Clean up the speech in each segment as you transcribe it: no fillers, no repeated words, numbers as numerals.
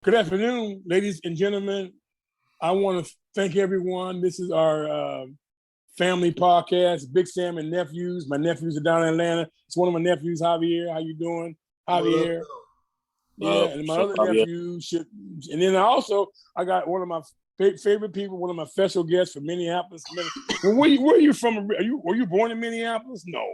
Good afternoon, ladies and gentlemen. I want to thank everyone. This is our family podcast, Big Sam and Nephews. My nephews are down in Atlanta. It's one of my nephews, Javier. How you doing, Javier? Yeah, and my other nephew. And then I got one of my favorite people, one of my special guests from Minneapolis. Well, where are you from? Were you born in Minneapolis? No.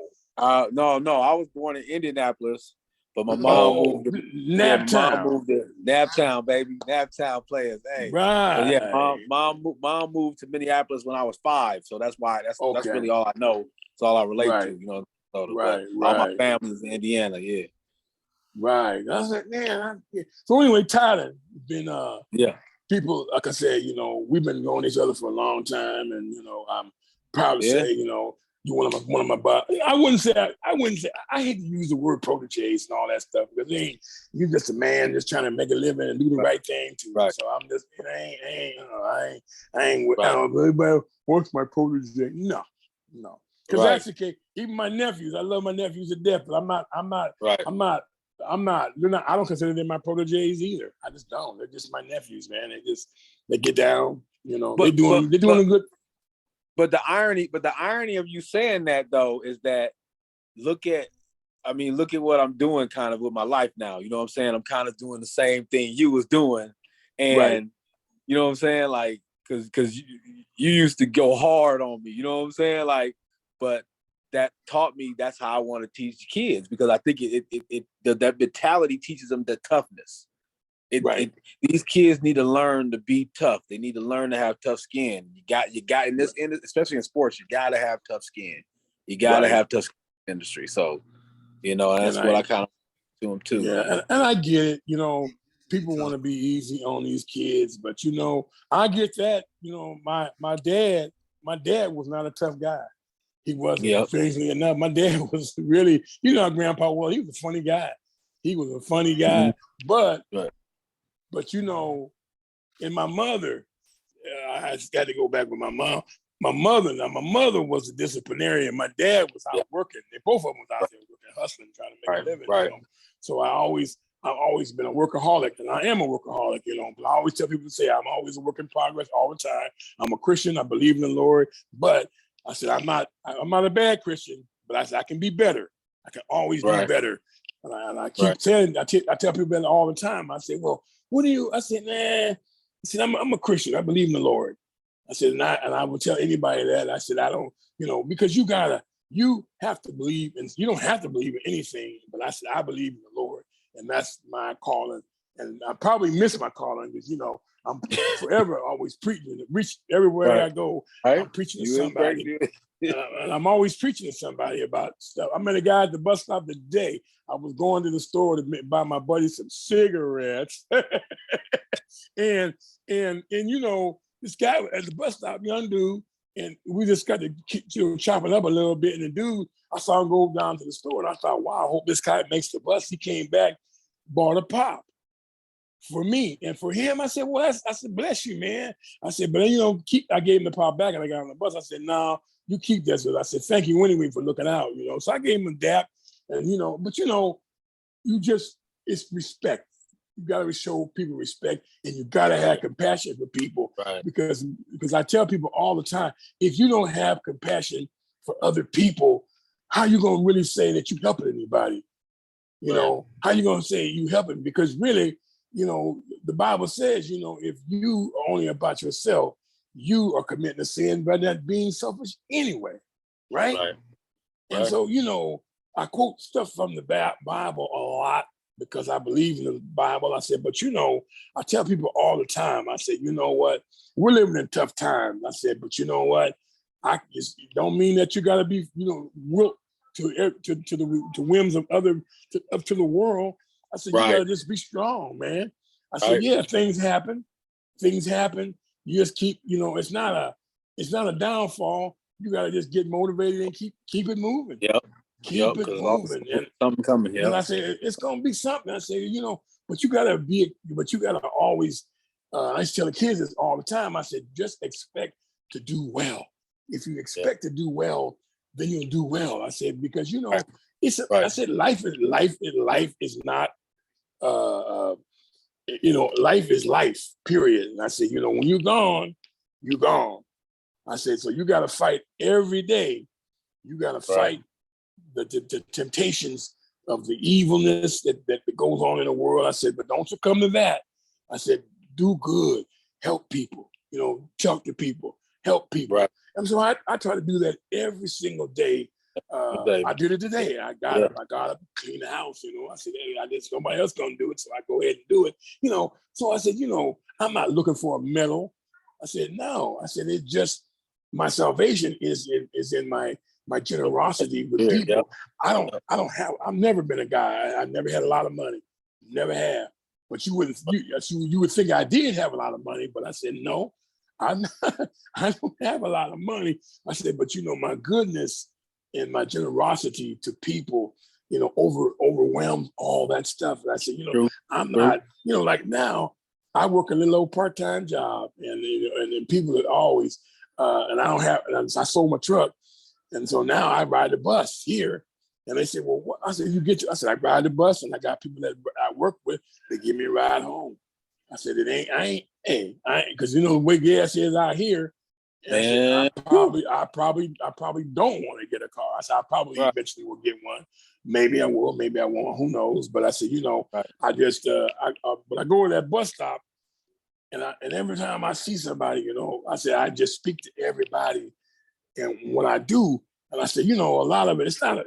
No. I was born in Indianapolis. But my mom moved to Naptown, baby. Naptown players. Hey. Right. But yeah, mom moved to Minneapolis when I was 5. So that's why that's really all I know. It's all I relate to, you know. So, right. All my family's in Indiana, yeah. Right. I was like, man. So anyway, Tyler, been people, like I said, we've been knowing each other for a long time, and I'm proud to say, you're one of my. I wouldn't say. I hate to use the word proteges and all that stuff because you're just a man just trying to make a living and do the right thing too. Right. So I'm just. I ain't. Everybody wants my protege. No. Because that's the case. Even my nephews, I love my nephews to death, but I'm not. I don't consider them my proteges either. I just don't. They're just my nephews, man. They get down. They're doing a good. But the irony of you saying that though is that look at what I'm doing kind of with my life now. You know what I'm saying? I'm kind of doing the same thing you was doing, and you know what I'm saying? Like, because you used to go hard on me. You know what I'm saying? Like, but that taught me that's how I want to teach kids because I think that mentality teaches them the toughness. These kids need to learn to be tough. They need to learn to have tough skin. You got in this, especially in sports, you got to have tough skin. You got to have tough skin in the industry. So, that's what I kind of do them too. Yeah, and I get it. People want to be easy on these kids, but I get that. My dad was not a tough guy. He wasn't. Strangely enough, my dad was really, how Grandpa was. He was a funny guy. Mm-hmm. But and my mother, I just got to go back with my mom. My mother was a disciplinarian. My dad was out working. Both of them was out there working, hustling, trying to make a living. Right. So I've always been a workaholic, and I am a workaholic. But I always tell people to say I'm always a work in progress all the time. I'm a Christian. I believe in the Lord, but I said I'm not a bad Christian. But I said I can be better. I can always be better. And I keep telling. I tell people that all the time. I say, well. What do you? I said, nah. I said, I'm a Christian. I believe in the Lord. I said, and I will tell anybody that. I said, I don't, because you have to believe, and you don't have to believe in anything. But I said, I believe in the Lord, and that's my calling. And I probably miss my calling because I'm forever always preaching. Reach everywhere I go. I'm preaching to somebody. And I'm always preaching to somebody about stuff. I met a guy at the bus stop today. I was going to the store to buy my buddy some cigarettes. and this guy at the bus stop, young dude, and we just got to chop it up a little bit. And the dude, I saw him go down to the store, and I thought, wow, I hope this guy makes the bus. He came back, bought a pop for me. And for him, I said, well, I said, bless you, man. I said, but I gave him the pop back, and I got on the bus. I said, no, you keep that. So I said, thank you anyway for looking out, So I gave him a dap, and but it's respect. You got to show people respect, and you got to have compassion for people. Right. Because I tell people all the time, if you don't have compassion for other people, how you gonna really say that you helping anybody? How you gonna say you helping? Because really, the Bible says, if you are only about yourself, you are committing a sin by not being selfish anyway, right? And so, I quote stuff from the Bible a lot because I believe in the Bible. I said, but I tell people all the time, I said, you know what? We're living in tough times. I said, but you know what? I just don't mean that you got to be, wilted to the whims of up to the world. I said, you got to just be strong, man. I said, yeah, things happen. You just keep, it's not a downfall. You got to just get motivated and keep it moving. Yep. Keep it moving. And something coming. And I said, it's going to be something. I said, but you got to always, I used to tell the kids this all the time. I said, just expect to do well. If you expect to do well, then you'll do well. I said, because, I said, life is not, life is life, period. And I said, when you're gone, you're gone. I said, so you got to fight every day. You got to fight the temptations of the evilness that goes on in the world. I said, but don't succumb to that. I said, do good, help people, talk to people, help people. Right. And so I try to do that every single day. I did it today. I got up, clean the house, I said, hey, I did somebody else gonna do it, so I go ahead and do it. So I said, I'm not looking for a medal. I said, no. I said, it's just my salvation is in my generosity with people. I've never been a guy. I've never had a lot of money. Never have. But you would think I did have a lot of money, but I said, no, I don't have a lot of money. I said, but my goodness and my generosity to people, overwhelms all that stuff. And I said, I'm not, like now I work a little old part-time job and people that always, and I sold my truck. And so now I ride the bus here. And they said, well, what? I said, I said, I ride the bus and I got people that I work with, they give me a ride home. I said, I ain't, because the way gas is out here, I probably don't want to get a car. I said, I probably eventually will get one. Maybe I will, maybe I won't, who knows? But I said, I just, when I go to that bus stop and every time I see somebody, I said, I just speak to everybody. And what I do, and I said, a lot of it, it's not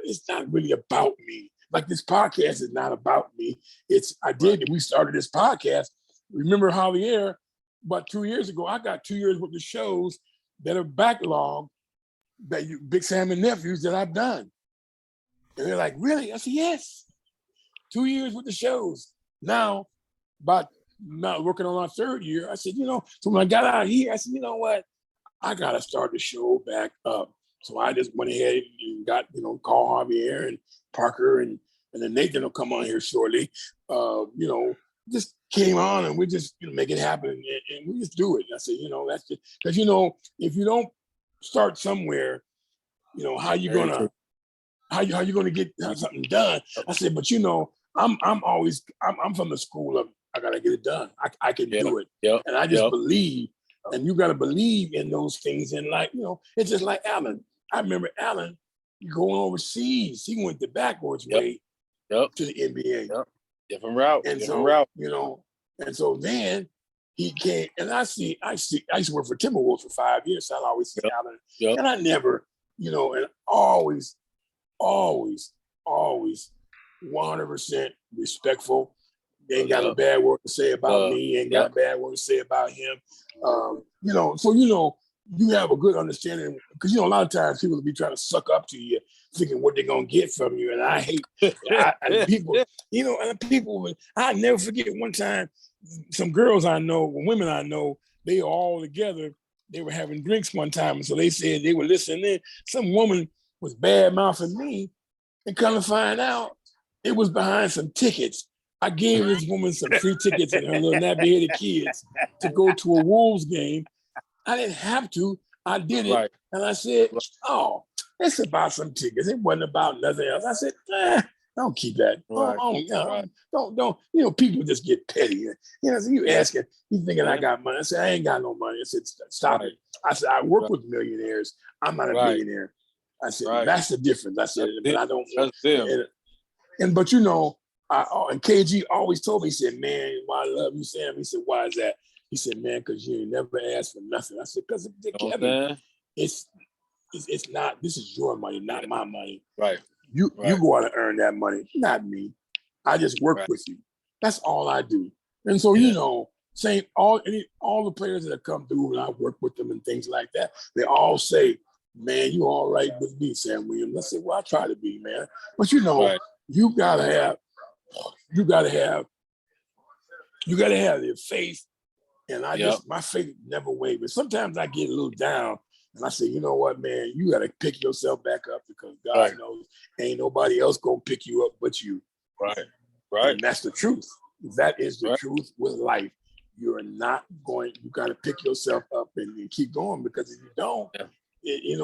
really about me. Like this podcast is not about me. We started this podcast. Remember Javier, about 2 years ago, I got 2 years worth of shows that are backlogged, Big Sam and Nephews that I've done. And they're like, really? I said, yes. 2 years with the shows. Now, about not working on our third year, I said, so when I got out of here, I said, you know what? I got to start the show back up. So I just went ahead and got, call Javier and Parker and then Nathan will come on here shortly. Just came on and we just make it happen and we just do it. I said, that's just because if you don't start somewhere, how you gonna get something done? I said, but I'm from the school of I gotta get it done. I can do it, and I just believe. And you gotta believe in those things. And it's just like Alan. I remember Alan going overseas. He went the backwards way to the NBA. Different route. And and so then he came, and I used to work for Timberwolves for 5 years, so I always see Alan. And I never, and always 100% respectful. They ain't got a bad word to say about me, ain't got a bad word to say about him. So you have a good understanding, because a lot of times people will be trying to suck up to you, thinking what they're gonna get from you. And I hate and people, and people. I never forget one time, some girls I know, women I know, they were all together. They were having drinks one time, and so they said they were listening in. Some woman was bad mouthing me, and come to find out, it was behind some tickets. I gave this woman some free tickets and her little nappy-headed kids to go to a Wolves game. I didn't have to. I did it. And I said, oh, it's about some tickets. It wasn't about nothing else. I said, don't keep that. Don't. People just get petty. So you asking, you thinking I got money. I said, I ain't got no money. I said, stop it. I said, I work with millionaires. I'm not a millionaire. I said, that's the difference. I said, but I don't. But and KG always told me, he said, man, why I love you, Sam. He said, why is that? He said, man, because you ain't never asked for nothing. I said, because Kevin, it's not, this is your money, not my money. Right. You go out and earn that money, not me. I just work with you. That's all I do. And so, same all the players that have come through and I work with them and things like that, they all say, man, you all right with me, Sam Williams. I said, well, I try to be, man. But you gotta have the faith. And my faith never wavered. Sometimes I get a little down and I say, you know what, man, you got to pick yourself back up, because God knows ain't nobody else going to pick you up but you. Right. And that's the truth. That is the truth with life. You're not going, you got to pick yourself up and keep going, because if you don't,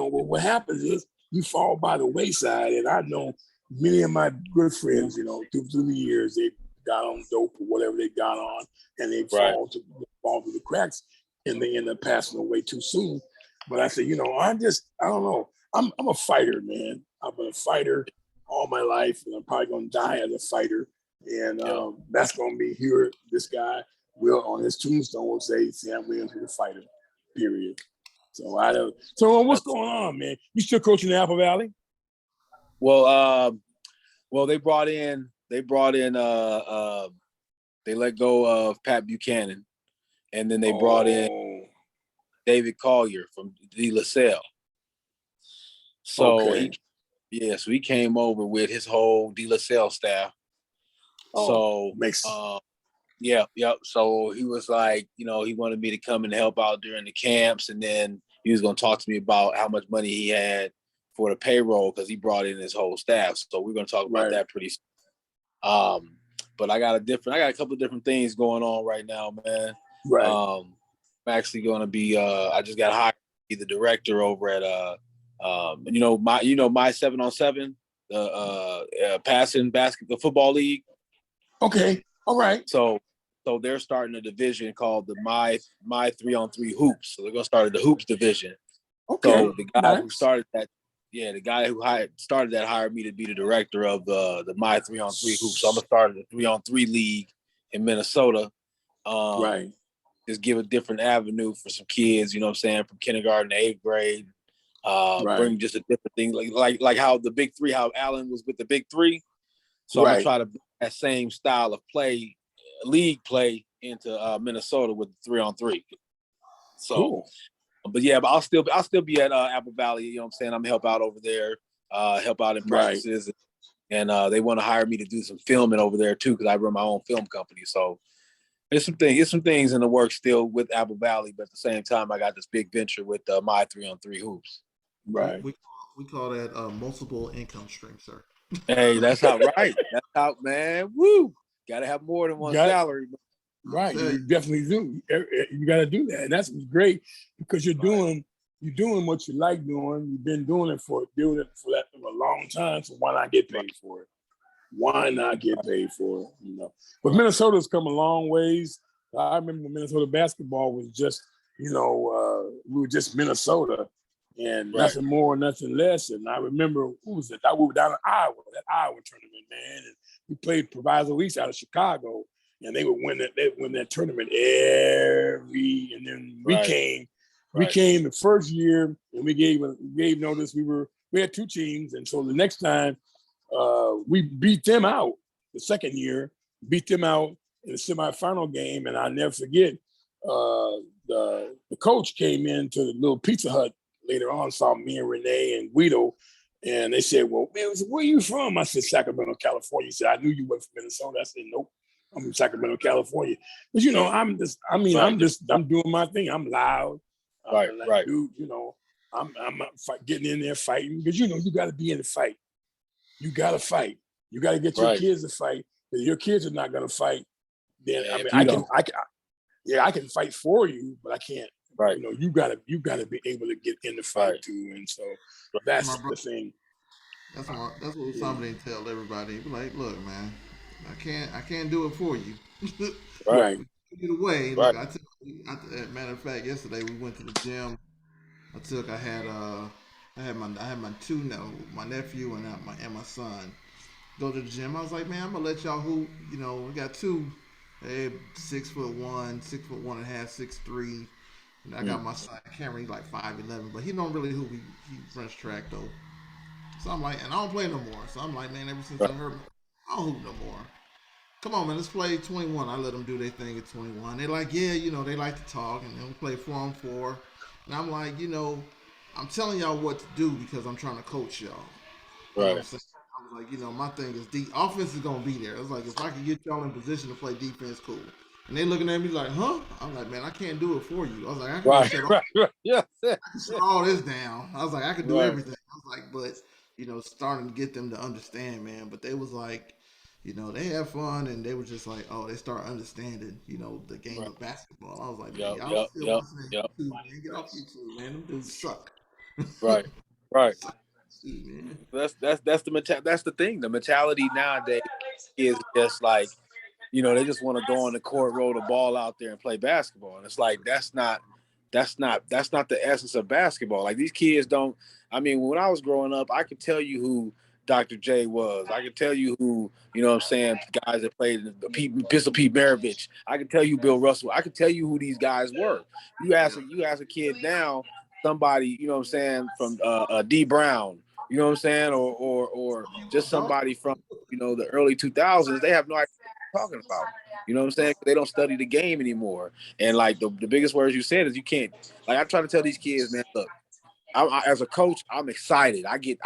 what happens is you fall by the wayside. And I know many of my good friends, through the years, they got on dope or whatever they got on, and they fall through the cracks, and they end up passing away too soon. But I said, I don't know. I'm a fighter, man. I've been a fighter all my life, and I'm probably going to die as a fighter. And that's going to be here. This guy will, on his tombstone, will say, Sam Williams was a fighter, period. So I don't. So what's going on, man? You still coaching the Apple Valley? Well, they brought in. They let go of Pat Buchanan, and then they brought in David Collier from De La Salle. So he came over with his whole De La Salle staff. So So he was like, he wanted me to come and help out during the camps, and then he was going to talk to me about how much money he had for the payroll because he brought in his whole staff. So we're going to talk about that pretty soon. But I got a couple of different things going on right now, man. Right. I'm actually going to be. I just got hired to be the director over at my 7-on-7, the passing basketball football league. Okay. All right. So they're starting a division called the My 3-on-3 Hoops. So they're gonna start the Hoops division. Okay. So the guy who started that, started that hired me to be the director of the My 3-on-3 Hoops. So I'm gonna start the 3-on-3 league in Minnesota. Right. Just give a different avenue for some kids, from kindergarten to 8th grade. Bring just a different thing, like how the Big Three, how Allen was with the Big Three. So I'm gonna try to bring that same style of play, league play, into Minnesota with 3-on-3. So, cool. But I'll still be at Apple Valley. I'm gonna help out over there, help out in practices, and they want to hire me to do some filming over there too because I run my own film company. So there's some things in the works still with Apple Valley, but at the same time, I got this big venture with my 3-on-3 Hoops. Right. We call that multiple income stream, sir. Hey, that's how man. Woo! Got to have more than one salary. Right, you definitely do. You got to do that, and that's great because you're doing what you like doing. You've been doing it for that for a long time. So why not get paid for it? Why not get paid for it? But Minnesota's come a long ways. I remember Minnesota basketball was just, we were just Minnesota. And nothing more, nothing less. And I remember, who was it? We were down in Iowa, that Iowa tournament, man. And we played Proviso East out of Chicago, and they would win that tournament and then we came the first year, and we gave notice. We had 2 teams, and so the next time we beat them out. The second year, beat them out in the semifinal game, and I'll never forget. The coach came into the little Pizza Hut later on, saw me and Renee and Guido, and they said, "Well, man, where are you from?" I said, "Sacramento, California." He said, "I knew you were from Minnesota." I said, "Nope, I'm from Sacramento, California." But I'm doing my thing. I'm loud, right. Dude, I'm getting in there fighting because you got to be in the fight. You got to fight. You got to get your kids to fight. If your kids are not going to fight, then I can fight for you, but I can't. Right. You gotta be able to get in the fight too, and so that's the thing. That's what somebody tell everybody. Be like, look, man, I can't do it for you. Right. Get away. Look, matter of fact, yesterday we went to the gym. I had my 2 my nephew and my son go to the gym. I was like, man, I'm gonna let y'all hoop. We got 2, 6'1", 6'1.5", 6'3". And I got my son Cameron, he's like 5'11", but he don't really hoop. He runs track though. So I'm like, and I don't play no more. So I'm like, man, ever since I heard, I don't hoop no more. Come on, man, let's play 21. I let them do their thing at 21. They're like, yeah, they like to talk, and then we play 4-on-4. And I'm like, I'm telling y'all what to do because I'm trying to coach y'all. Right. I was like, my thing is the offense is gonna be there. It's like if I can get y'all in position to play defense, cool. And they looking at me like, huh? I'm like, man, I can't do it for you. I was like, I can shut all this down. I was like, I can do everything. I was like, but starting to get them to understand, man. But they was like, they have fun, and they were just like, oh, they start understanding, the game of basketball. I was like, man, y'all still listening to man. Get off YouTube, man. Them dudes suck. Right. Man. That's the thing. The mentality nowadays is just like You know, they just want to go on the court, roll the ball out there and play basketball. And it's like, that's not the essence of basketball. Like, these kids don't, I mean, when I was growing up, I could tell you who Dr. J was. I could tell you who, you know what I'm saying, guys that played Pistol Pete Maravich. I could tell you Bill Russell. I could tell you who these guys were. You ask a kid now, somebody, you know what I'm saying, from D Brown, you know what I'm saying, or just somebody from, you know, the early 2000s, they have no idea what I'm talking about. You know what I'm saying? They don't study the game anymore. And like the biggest words you said is you can't, like, I try to tell these kids, man, look, as a coach, I'm excited. I get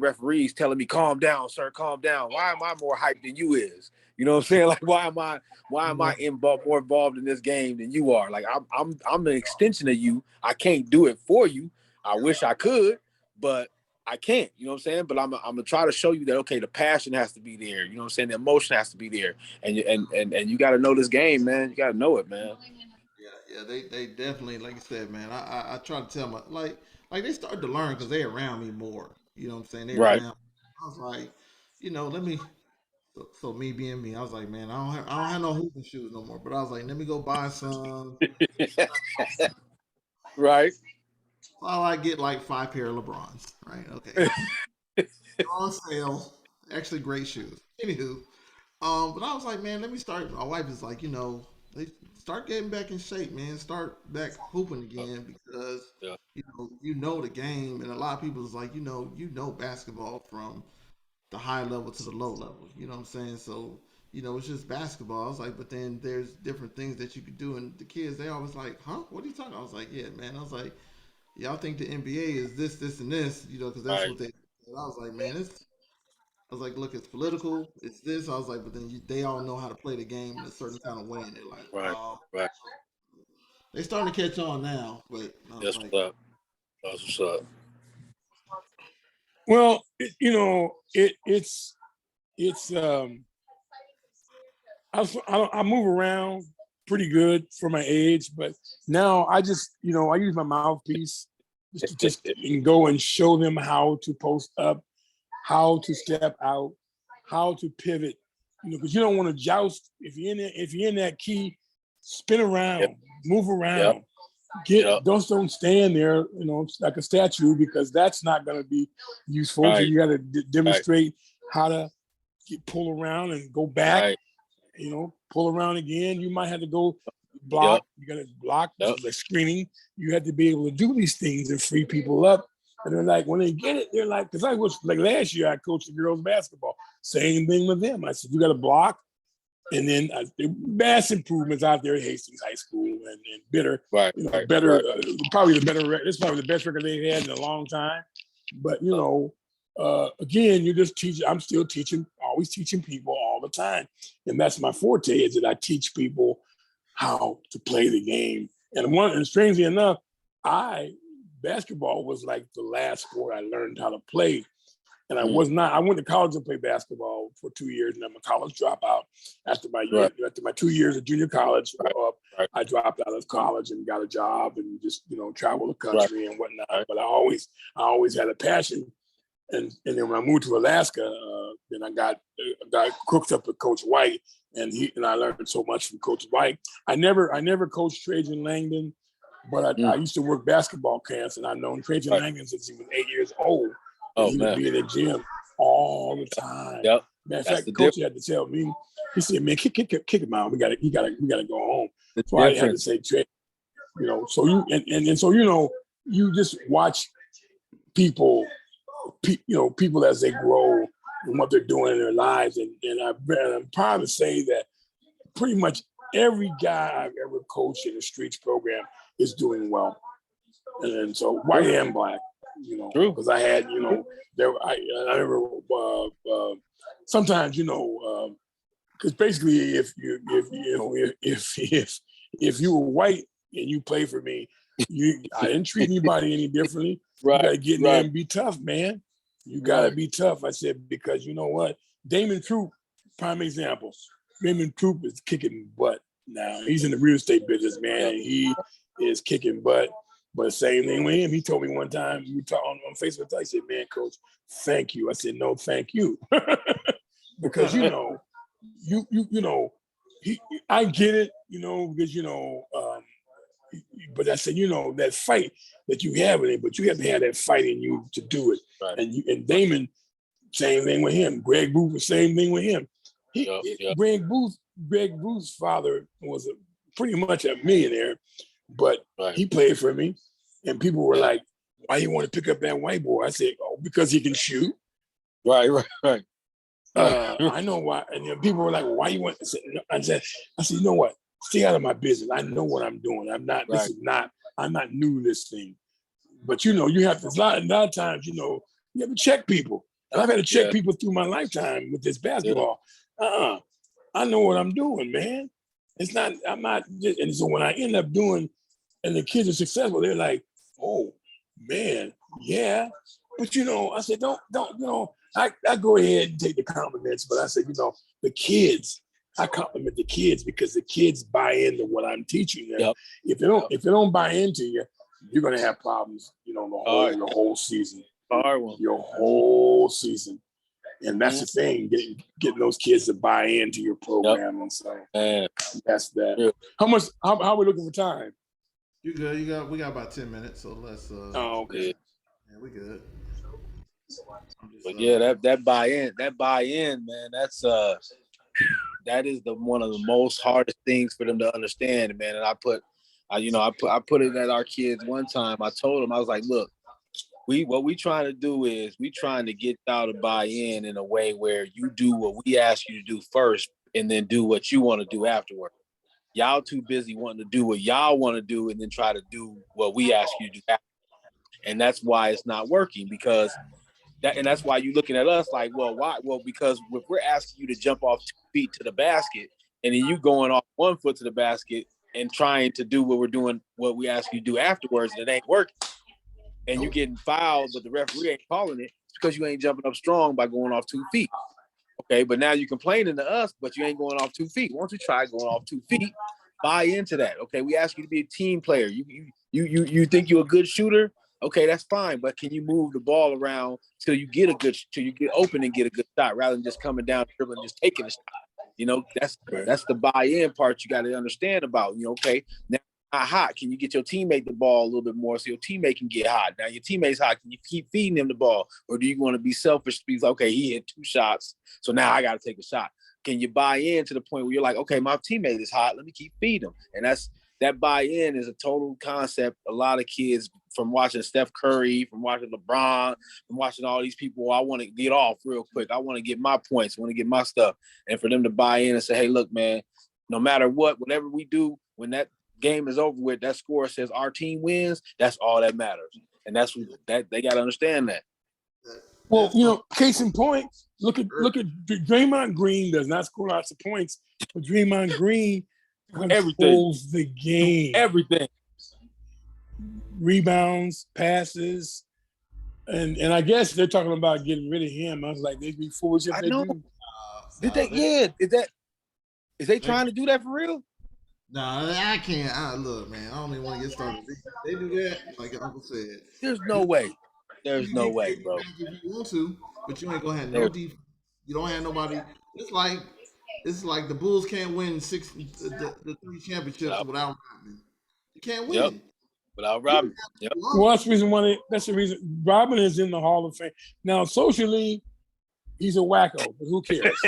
referees telling me, calm down, sir, calm down. Why am I more hyped than you is? You know what I'm saying? Like, why am I more involved in this game than you are? Like, I'm an extension of you. I can't do it for you. I wish I could, but I can't. You know what I'm saying? But I'm gonna try to show you that, okay, the passion has to be there. You know what I'm saying? The emotion has to be there, and you got to know this game, man. You got to know it, man. Yeah, they definitely, like you said, man. I try to tell them, like they started to learn because they around me more. You know what I'm saying? They Right. around. I was like, you know, let me. So me being me, I was like, man, I don't have no hooping shoes no more. But I was like, let me go buy some. Right. So I get like 5 pair of LeBrons. Right? Okay. On sale. Actually, great shoes. Anywho, but I was like, man, let me start. My wife is like, you know, they start getting back in shape, man. Start back hooping again because Yeah. you know the game, and a lot of people is like, you know basketball from the high level to the low level. You know what I'm saying? So it's just basketball. I was like, but then there's different things that you could do, and the kids they always like, huh? What are you talking? I was like, yeah, man. I was like, y'all think the NBA is this, this, and this, because that's Right. what they. And I was like, man, it's I was like, look, it's political. It's this. I was like, but then they all know how to play the game in a certain kind of way, and they're like, Right. oh, Right. they starting to catch on now. But I was That's like, what's up. That's what's up. Well, it's I move around pretty good for my age, but now I just I use my mouthpiece just and go and show them how to post up, how to step out, how to pivot. Because you don't want to joust if you're in that key, spin around, move around. Don't stand there, like a statue, because that's not going to be useful. Right. So you got to demonstrate how to pull around and go back. Right. Pull around again. You might have to go block. You got to block, like screening. You have to be able to do these things and free people up. And they're like, when they get it, they're like, because I was like last year, I coached the girls basketball. Same thing with them. I said, you got to block. And then vast improvements out there at Hastings High School and Bitter. Right. Better, probably the better. This is probably the best record they've had in a long time. But again, you just teach. I'm still teaching, always teaching people all the time, and that's my forte. Is that I teach people how to play the game. And strangely enough, basketball was like the last sport I learned how to play. And I went to college and played basketball for 2 years, and I'm a college dropout. After my 2 years of junior college, I dropped out of college and got a job and just, traveled the country and whatnot. But I always had a passion. And then when I moved to Alaska, then I got cooked up with Coach White, and I learned so much from Coach White. I never coached Trajan Langdon, but I used to work basketball camps, and I've known Trajan Langdon since he was 8 years old. He would be in the gym all the time. Yep. Matter of fact, the coach had to tell me. He said, "Man, kick him out. We got to go home." So I had to say, Trey, So you just watch people, people as they grow and what they're doing in their lives, and I'm proud to say that pretty much every guy I've ever coached in the streets program is doing well, and so white and black. Because I had, I remember sometimes, because basically if you were white and you play for me, I didn't treat anybody any differently. Right. You got to get in there and be tough, man. You got to be tough. I said, because you know what? Damon Troop, prime example. Damon Troop is kicking butt now. He's in the real estate business, man, and he is kicking butt. But same thing with him. He told me one time, we talked on Facebook, I said, man, coach, thank you. I said, no, thank you. Because, you I get it, because but I said, that fight that you have in it, but you have to have that fight in you to do it. Right. And Damon, same thing with him. Greg Booth, the same thing with him. Greg Booth's father was pretty much a millionaire, but he played for me, and people were like, "Why you want to pick up that white boy?" I said, "Oh, because he can shoot." Right. I know why. And then people were like, "Why you want?" I said, "You know what? Stay out of my business. I know what I'm doing. I'm not. This is not. I'm not new to this thing." But you have to. A lot of times, you have to check people, and I've had to check people through my lifetime with this basketball. I know what I'm doing, man. It's not. I'm not. And so when I end up doing, and the kids are successful, they're like, "Oh, man, yeah." But I said, don't. I go ahead and take the compliments, but I said, the kids. I compliment the kids because the kids buy into what I'm teaching them. Yep. If they don't buy into you, you're gonna have problems. The whole season. Your whole season. And that's the thing, getting those kids to buy into your program. And so that's that. Yeah. How are we looking for time? You good? We got about 10 minutes, so let's okay. Yeah, we good. But that buy-in, man, that is one of the most hardest things for them to understand, man. And I put it at our kids one time. I told them, I was like, look, what we trying to do is we trying to get y'all to buy in a way where you do what we ask you to do first and then do what you want to do afterward. Y'all too busy wanting to do what y'all want to do and then try to do what we ask you to do afterward. And that's why it's not working, because that's why you're looking at us like, well, why? Well, because if we're asking you to jump off 2 feet to the basket and then you going off 1 foot to the basket and trying to do what we're doing, what we ask you to do afterwards, and it ain't working. And you're getting fouled, but the referee ain't calling it. It's because you ain't jumping up strong by going off 2 feet. Okay, but now you're complaining to us, but you ain't going off 2 feet. Why don't you try going off 2 feet? Buy into that. Okay, we ask you to be a team player. You think you're a good shooter? Okay, that's fine. But can you move the ball around till you get open and get a good shot, rather than just coming down, dribbling, and just taking a shot? That's the buy-in part you got to understand about. Okay, now not hot. Can you get your teammate the ball a little bit more so your teammate can get hot? Now your teammate's hot. Can you keep feeding him the ball? Or do you want to be selfish? Be like, okay, he hit 2 shots, so now I got to take a shot. Can you buy in to the point where you're like, okay, my teammate is hot. Let me keep feeding him. And that buy-in is a total concept. A lot of kids, from watching Steph Curry, from watching LeBron, from watching all these people, I want to get off real quick. I want to get my points. I want to get my stuff. And for them to buy in and say, hey, look, man, no matter whatever we do, when that game is over with, that score says our team wins, that's all that matters. And that's that they got to understand that. Well, case in point, look at Draymond Green does not score lots of points, but Draymond Green controls the game. Everything. Rebounds, passes, and I guess they're talking about getting rid of him. I was like, they'd be foolish if they do. Did they? Yeah. Is they trying to do that for real? No, I can't. Look, man, I don't even want to get started. They do that, like Uncle said. There's no way. There's no way, bro. If you want to, but you ain't gonna have no defense. You don't have nobody. It's like the Bulls can't win the 3 championships without Rodman. You can't win. Yep. Without Rodman. Yep. Well, that's the reason Rodman is in the Hall of Fame. Now, socially, he's a wacko, but who cares?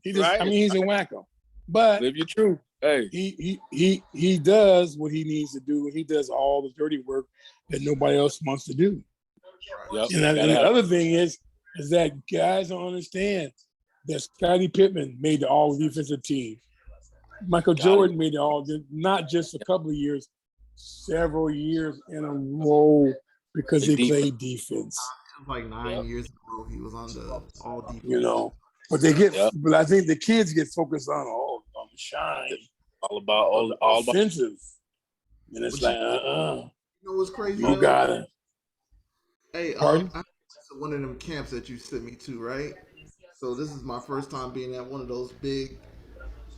He's a wacko. But live your truth. Hey, he does what he needs to do, and he does all the dirty work that nobody else wants to do. Yep. And the other thing is that guys don't understand that Scottie Pippen made the all defensive team. Michael Jordan made the all, not just a couple of years, several years in a row, because they played defense. Like 9 years ago, he was on the all defense. But but I think the kids get focused on the shine, all about offensive, and it's like You know what's crazy? You got it. Hey, I went to one of them camps that you sent me to, right? So this is my first time being at one of those big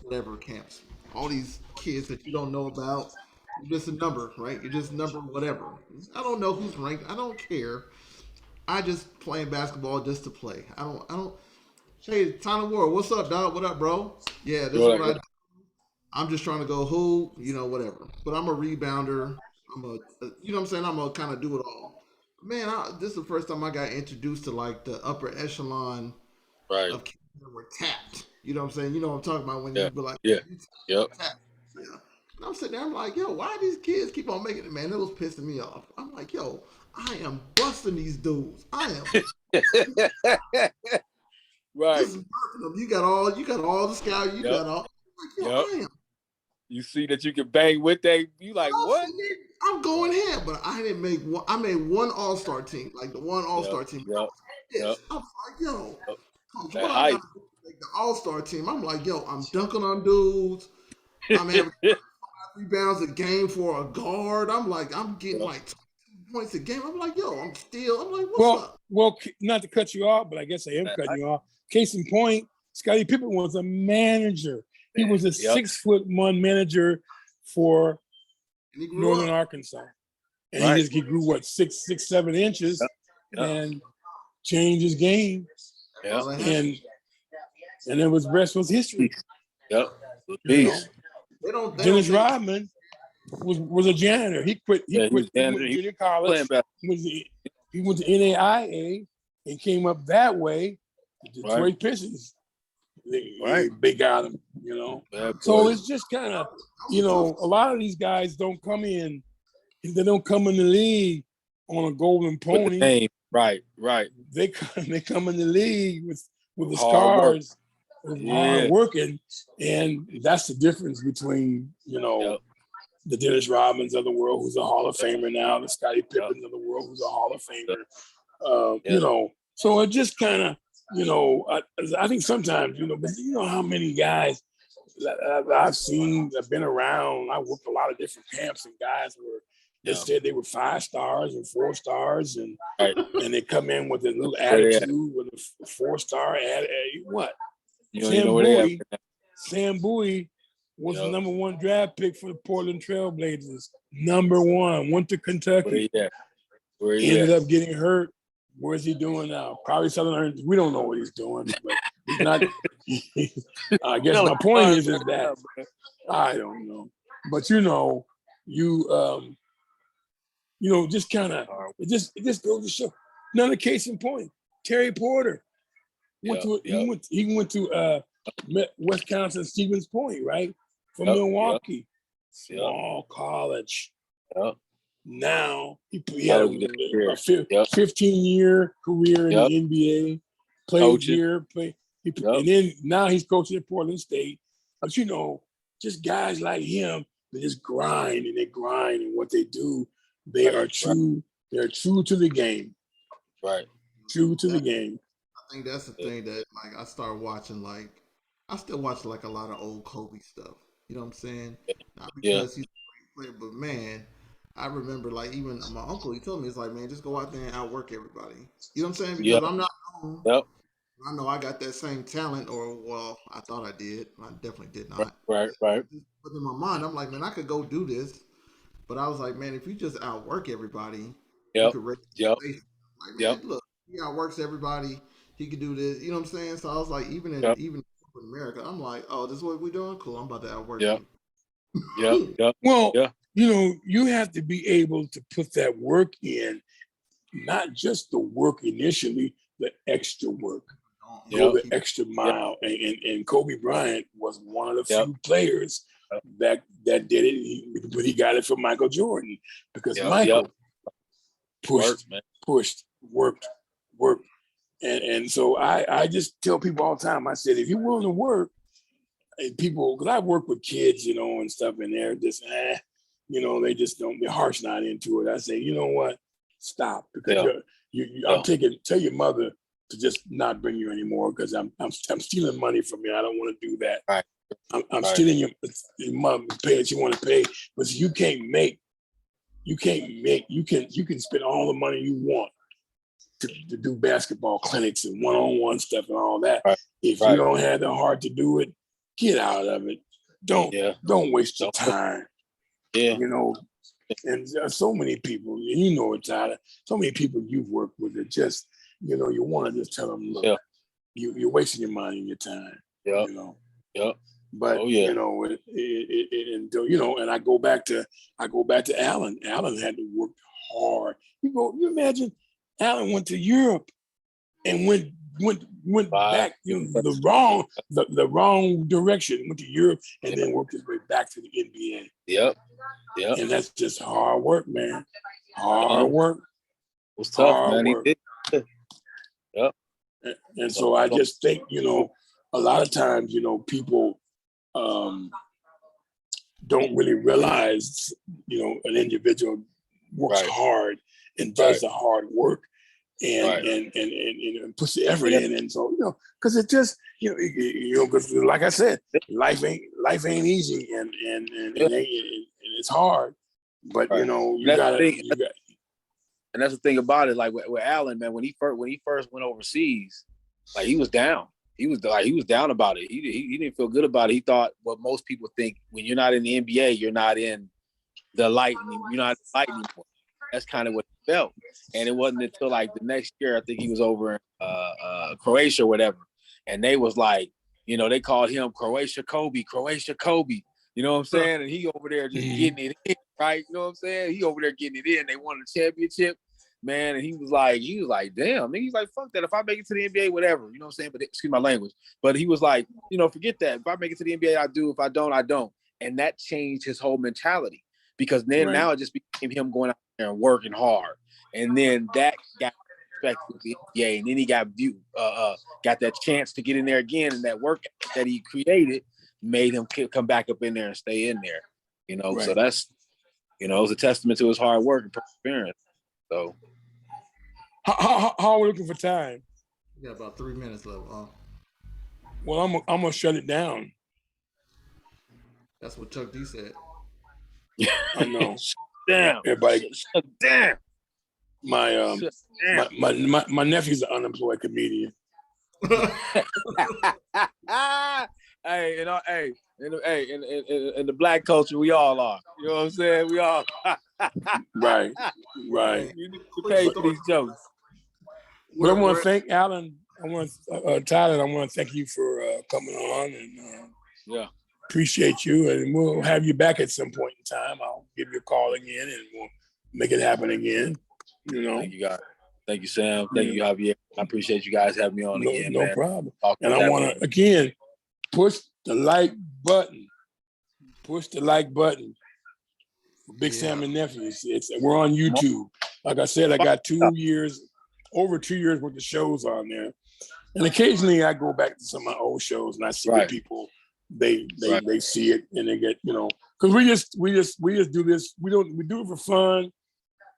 whatever camps. All these kids that you don't know about. You're just a number, right? You're just number whatever. I don't know who's ranked. I don't care. I just playing basketball just to play. I don't. Hey, Tyler Ward, what's up, dog? What up, bro? Yeah, this is what I do. I'm just trying to go hoop, whatever. But I'm a rebounder. You know what I'm saying? I'm a kind of do it all. Man, this is the first time I got introduced to like the upper echelon Right. of kids that were tapped. You know what I'm saying? You know what I'm talking about when Yeah. you be like, Yeah. you Yep. tapped. Yeah. And I'm sitting there, I'm like, yo, why these kids keep on making it, man? It was pissing me off. I'm like, yo, I am busting these dudes. I am. Right. This is working them. You got all the scout. You got all. Like, yo, I am. You see that you can bang with that. You like what? I'm going ahead, but I didn't make one. I made one All-Star team, like the one All-Star team. Yep. I'm like, yo, Coach, That what I hype. got to make the All-Star team? I'm like, yo, I'm dunking on dudes. I'm having 5 rebounds a game for a guard. I'm like, I'm getting like 2 points a game. I'm like, yo, I'm like, what's up? Well, not to cut you off, but I guess I am cutting you off. Case in point, Scottie Pippen was a manager. He was a 6'1" manager for Northern Arkansas. And he grew what, 6'7" inches and changed his game. And then the rest was history. Yep. Dennis Rodman was a janitor. He quit junior college. He went to NAIA and came up that way. Detroit Pistons. They got him, So it's just kind of, a lot of these guys don't come in. They don't come in the league on a golden pony. Right. They come in the league with the scars of hard working, and that's the difference between the Dennis Rodmans of the world, who's a Hall of Famer now, the Scottie Pippens of the world, who's a Hall of Famer. So it just kind of, I think sometimes, but how many guys I've seen, I've been around, I worked a lot of different camps, and guys they said they were 5 stars and 4 stars, and they come in with a little attitude with a 4-star what? Sam Bowie was the number 1 draft pick for the Portland Trailblazers. Number 1, went to Kentucky. Ended up getting hurt. Where's he doing now? Probably Southern. We don't know what he's doing, but he's not. I guess my point is that I don't know. But just kind of it just goes to show. Another case in point, Terry Porter he went to Wisconsin Stevens Point, right, from Milwaukee, small college. Now he had a 15-year career in the NBA, played here, and then now he's coaching at Portland State. But just guys like him, they just grind and what they do, they are true. They're true to the game. Right. True to the game. I think that's the thing that I started watching. I still watch a lot of old Kobe stuff. You know what I'm saying? Not because he's a great player, but man, I remember even my uncle, he told me, it's like, man, just go out there and outwork everybody. You know what I'm saying? Because I'm not known. I know I got that same talent, I thought I did. I definitely did not. Right. But in my mind, I'm like, man, I could go do this. But I was like, man, if you just outwork everybody, you could raise the station. Like, man, look, he outworks everybody. He could do this. You know what I'm saying? So I was like, even in America, I'm like, oh, this is what we're doing? Cool. I'm about to outwork you. Well, you have to be able to put that work in, not just the work initially, the extra work, go the extra mile. And Kobe Bryant was one of the few players that did it, but he got it from Michael Jordan because Michael pushed, worked. And so I just tell people all the time, I said, if you're willing to work, and people, because I work with kids, and stuff, and they're just, they just don't, their heart's not into it. I say, you know what? Stop. Because tell your mother to just not bring you anymore because I'm stealing money from you. I don't want to do that. Right. I'm stealing your mom, pay what you want to pay, but you can spend all the money you want to do basketball clinics and one-on-one stuff and all that. If you don't have the heart to do it, get out of it. Don't waste your time. And so many people, and Tyler, so many people you've worked with that just, you want to just tell them, look, you're wasting your money and your time. Yeah. You know. Yep. But you know, and I go back to Alan. Alan had to work hard. You imagine Alan went to Europe and went back, the wrong direction. Went to Europe and then worked his way back to the NBA. Yep. And that's just hard work, man. Hard work. It was tough, hard man. Work. He did. Yep. And so I just think, a lot of times, people don't really realize, an individual works hard and does the hard work and puts the effort in. And so, because it just, because like I said, life ain't easy and it's hard. But you got. And that's the thing about it. Like with Allen, man, when he first went overseas, like he was down. He was down about it. He didn't feel good about it. He thought what most people think: when you're not in the NBA, you're not in the light. You're not in the light anymore. That's kind of what he felt. And it wasn't until like the next year, I think he was over in Croatia or whatever, and they was like, they called him Croatia Kobe. You know what I'm saying? And he over there just getting it in, right? You know what I'm saying? He over there getting it in. They won a championship, man. And he was like, damn. And he's like, fuck that. If I make it to the NBA, whatever. You know what I'm saying? But excuse my language. But he was like, forget that. If I make it to the NBA, I do. If I don't, I don't. And that changed his whole mentality because then now it just became him going out there and working hard. And then that got respect with the NBA. And then he got that chance to get in there again. And that work that he created made him come back up in there and stay in there, So that's, it was a testament to his hard work and perseverance. So, how are we looking for time? We got about 3 minutes left. Well, I'm gonna shut it down. That's what Chuck D said. I know. Damn, everybody. Damn. My nephew's an unemployed comedian. Hey, in the black culture, we all are. You know what I'm saying? We all. Right. You need to pay for these jokes. But I want to thank Alan. Tyler. I want to thank you for coming on and appreciate you. And we'll have you back at some point in time. I'll give you a call again, and we'll make it happen again. Thank you, guys. Thank you, Sam. Thank you, Javier. I appreciate you guys having me on again. No man. problem. And I want to again push the like button. Push the like button. Big Sam and Nephews. We're on YouTube. Like I said, I got over 2 years worth of shows on there. And occasionally I go back to some of my old shows and I see the people, they see it and they get, because we just do this. We do it for fun,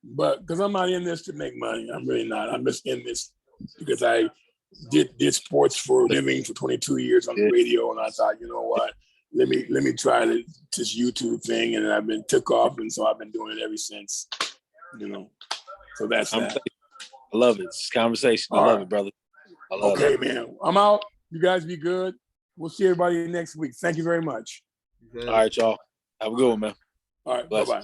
but because I'm not in this to make money. I'm really not. I'm just in this because I did sports for a living for 22 years on the radio, and I thought, you know what? Let me try this YouTube thing, and I've been took off, and so I've been doing it ever since. So that's that. I love it. It's conversation. I love it, brother. I love it. Man. I'm out. You guys be good. We'll see everybody next week. Thank you very much. All right, y'all. Have a good one, man. All right. Bye-bye.